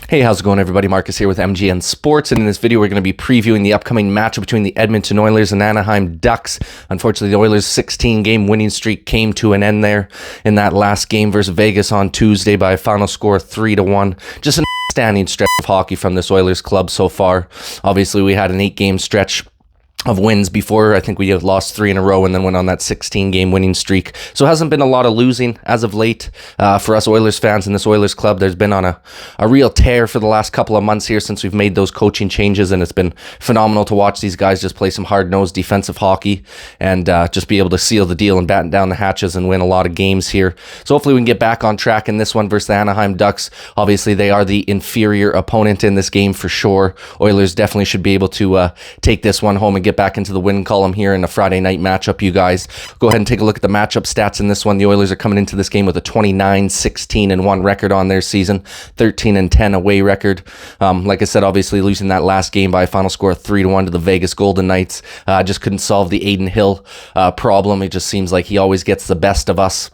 Hey, how's it going, everybody? Marcus here with MGN Sports, and in this video we're going to be previewing the upcoming matchup between the Edmonton Oilers and Anaheim Ducks. Unfortunately, the Oilers' 16-game winning streak came to an end there in that last game versus Vegas on Tuesday by a final score of 3-1. Just an outstanding stretch of hockey from this Oilers club so far. Obviously, we had an 8-game stretch of wins before. I think we have lost 3 in a row and then went on that 16-game winning streak. So it hasn't been a lot of losing as of late for us Oilers fans in this Oilers club. There's been on a real tear for the last couple of months here since we've made those coaching changes, and it's been phenomenal to watch these guys just play some hard-nosed defensive hockey and just be able to seal the deal and batten down the hatches and win a lot of games here. So hopefully we can get back on track in this one versus the Anaheim Ducks. Obviously, they are the inferior opponent in this game for sure. Oilers definitely should be able to take this one home and get back into the win column here in a Friday night matchup, you guys. Go ahead and take a look at the matchup stats in this one. The Oilers are coming into this game with a 29-16-1 record on their season, 13-10 away record. Like I said, obviously losing that last game by a final score of 3-1 to the Vegas Golden Knights. Just couldn't solve the Adin Hill problem. It just seems like he always gets the best of us.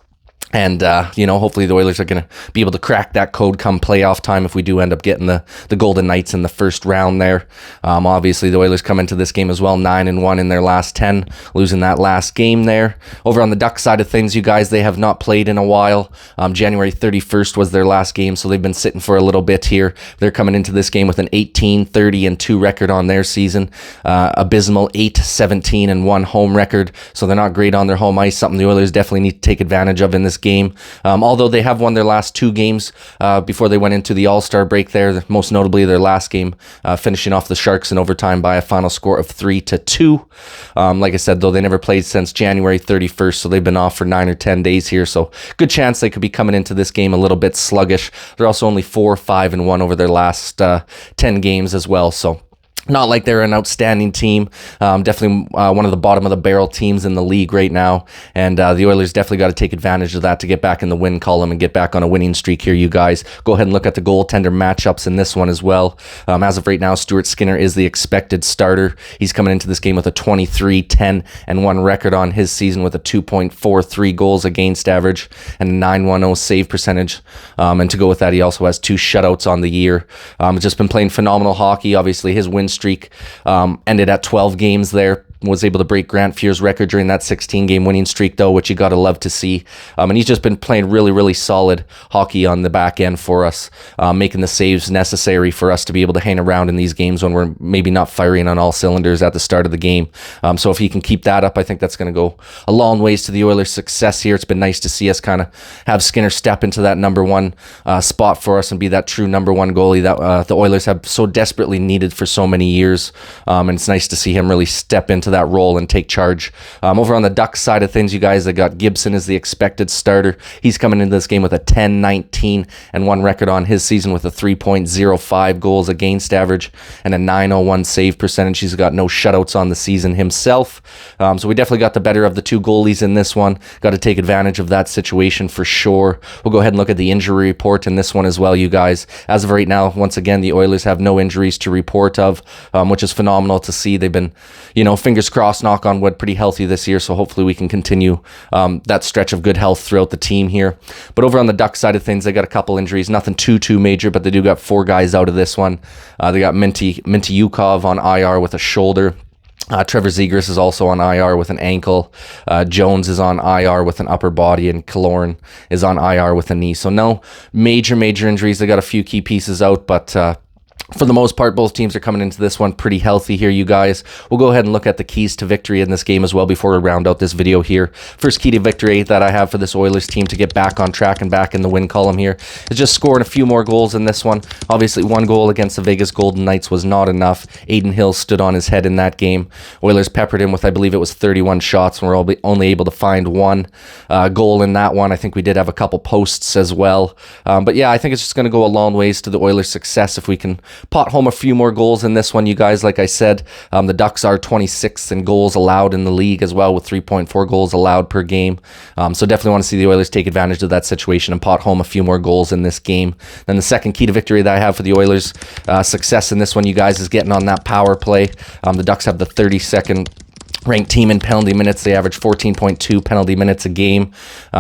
And, hopefully the Oilers are going to be able to crack that code come playoff time if we do end up getting the Golden Knights in the first round there. Obviously, the Oilers come into this game as well, 9-1 in their last 10, losing that last game there. Over on the Ducks side of things, you guys, they have not played in a while. January 31st was their last game, so they've been sitting for a little bit here. They're coming into this game with an 18-30-2 record on their season. Abysmal 8-17-1 home record, so they're not great on their home ice, something the Oilers definitely need to take advantage of in this game. Although they have won their last 2 games before they went into the All-Star break there, most notably their last game, finishing off the Sharks in overtime by a final score of 3-2. Like I said, though, they never played since January 31st, so they've been off for 9 or 10 days here, so good chance they could be coming into this game a little bit sluggish. They're also only 4-5-1 over their last 10 games as well, so not like they're an outstanding team. Definitely one of the bottom of the barrel teams in the league right now. And the Oilers definitely got to take advantage of that to get back in the win column and get back on a winning streak here, you guys. Go ahead and look at the goaltender matchups in this one as well. As of right now, Stuart Skinner is the expected starter. He's coming into this game with a 23-10-1 record on his season with a 2.43 goals against average and a 910 save percentage. And to go with that, he also has 2 shutouts on the year. Just been playing phenomenal hockey. Obviously, his win streak ended at 12 games there. Was able to break Grant Fuhr's record during that 16-game winning streak, though, which you got to love to see. And he's just been playing really, really solid hockey on the back end for us, making the saves necessary for us to be able to hang around in these games when we're maybe not firing on all cylinders at the start of the game. So if he can keep that up, I think that's going to go a long ways to the Oilers' success here. It's been nice to see us kind of have Skinner step into that number 1 spot for us and be that true number 1 goalie that the Oilers have so desperately needed for so many years. And it's nice to see him really step into that role and take charge. Over on the Ducks side of things, you guys, they got Gibson as the expected starter. He's coming into this game with a 10-19-1 record on his season with a 3.05 goals against average and a 901 save percentage. He's got no shutouts on the season himself. So we definitely got the better of the 2 goalies in this one. Got to take advantage of that situation for sure. We'll go ahead and look at the injury report in this one as well, you guys. As of right now, once again, the Oilers have no injuries to report of, which is phenomenal to see. They've been, fingers crossed, knock on wood, pretty healthy this year, so hopefully we can continue that stretch of good health throughout the team here. But over on the Ducks side of things, they got a couple injuries, nothing too major, but they do got 4 guys out of this one. They got Minty Yukov on IR with a shoulder. Trevor Zegras is also on IR with an ankle. Jones is on IR with an upper body, and Killorn is on IR with a knee. So no major injuries. They got a few key pieces out, but for the most part, both teams are coming into this one pretty healthy here, you guys. We'll go ahead and look at the keys to victory in this game as well before we round out this video here. First key to victory that I have for this Oilers team to get back on track and back in the win column here is just scoring a few more goals in this one. Obviously, 1 goal against the Vegas Golden Knights was not enough. Adin Hill stood on his head in that game. Oilers peppered him with, I believe it was 31 shots, and we're only able to find 1 goal in that one. I think we did have a couple posts as well. But yeah, I think it's just going to go a long ways to the Oilers' success if we can pot home a few more goals in this one, you guys. Like I said, the Ducks are 26th in goals allowed in the league as well, with 3.4 goals allowed per game. So definitely want to see the Oilers take advantage of that situation and pot home a few more goals in this game. Then the second key to victory that I have for the Oilers' success in this one, you guys, is getting on that power play. The Ducks have the 32nd ranked team in penalty minutes. They average 14.2 penalty minutes a game,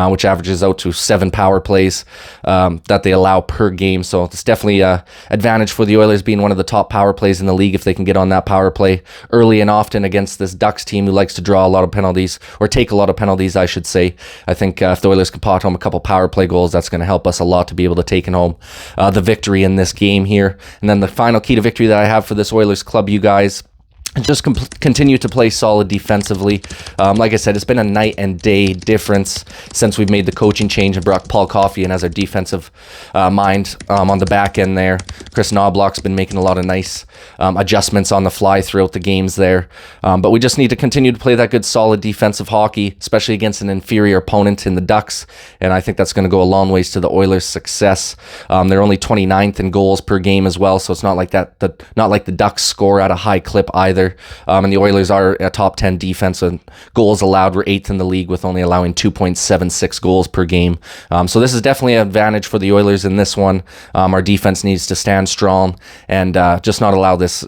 which averages out to 7 power plays that they allow per game. So it's definitely an advantage for the Oilers being one of the top power plays in the league if they can get on that power play early and often against this Ducks team who likes to draw a lot of penalties, or take a lot of penalties, I should say. I think if the Oilers can pot home a couple power play goals, that's going to help us a lot to be able to take home the victory in this game here. And then the final key to victory that I have for this Oilers club, you guys, just continue to play solid defensively. Like I said, it's been a night and day difference since we've made the coaching change and brought Paul Coffey in as our defensive mind on the back end there. Chris Knobloch's been making a lot of nice adjustments on the fly throughout the games there. But we just need to continue to play that good, solid defensive hockey, especially against an inferior opponent in the Ducks. And I think that's going to go a long ways to the Oilers' success. They're only 29th in goals per game as well, so it's not like not like the Ducks score at a high clip either. And the Oilers are a top 10 defense, and goals allowed were 8th in the league with only allowing 2.76 goals per game. So this is definitely an advantage for the Oilers in this one. Our defense needs to stand strong and just not allow this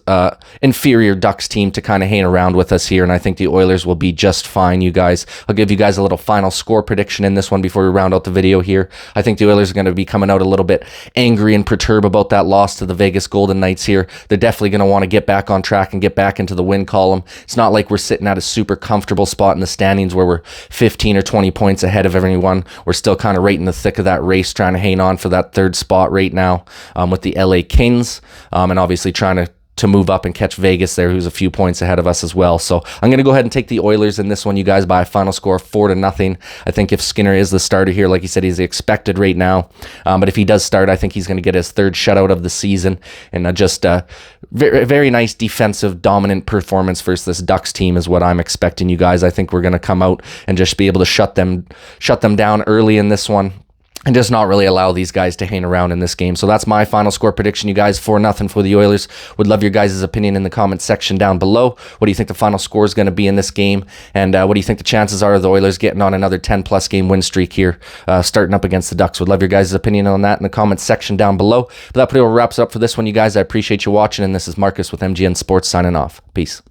inferior Ducks team to kind of hang around with us here, and I think the Oilers will be just fine, you guys. I'll give you guys a little final score prediction in this one before we round out the video here. I think the Oilers are going to be coming out a little bit angry and perturbed about that loss to the Vegas Golden Knights here. They're definitely going to want to get back on track and get back into the win column. It's not like we're sitting at a super comfortable spot in the standings where we're 15 or 20 points ahead of everyone. We're still kind of right in the thick of that race, trying to hang on for that third spot right now with the LA Kings, and obviously trying to move up and catch Vegas there, who's a few points ahead of us as well. So I'm going to go ahead and take the Oilers in this one, you guys, by a final score of 4-0. I think if Skinner is the starter here, like he said, he's expected right now. But if he does start, I think he's going to get his third shutout of the season. And just a very, very nice defensive, dominant performance versus this Ducks team is what I'm expecting, you guys. I think we're going to come out and just be able to shut them down early in this one, and just not really allow these guys to hang around in this game. So that's my final score prediction, you guys, 4-0 for the Oilers. Would love your guys' opinion in the comment section down below. What do you think the final score is going to be in this game? And what do you think the chances are of the Oilers getting on another 10-plus game win streak here, starting up against the Ducks? Would love your guys' opinion on that in the comment section down below. But that pretty well wraps up for this one, you guys. I appreciate you watching, and this is Marcus with MGN Sports signing off. Peace.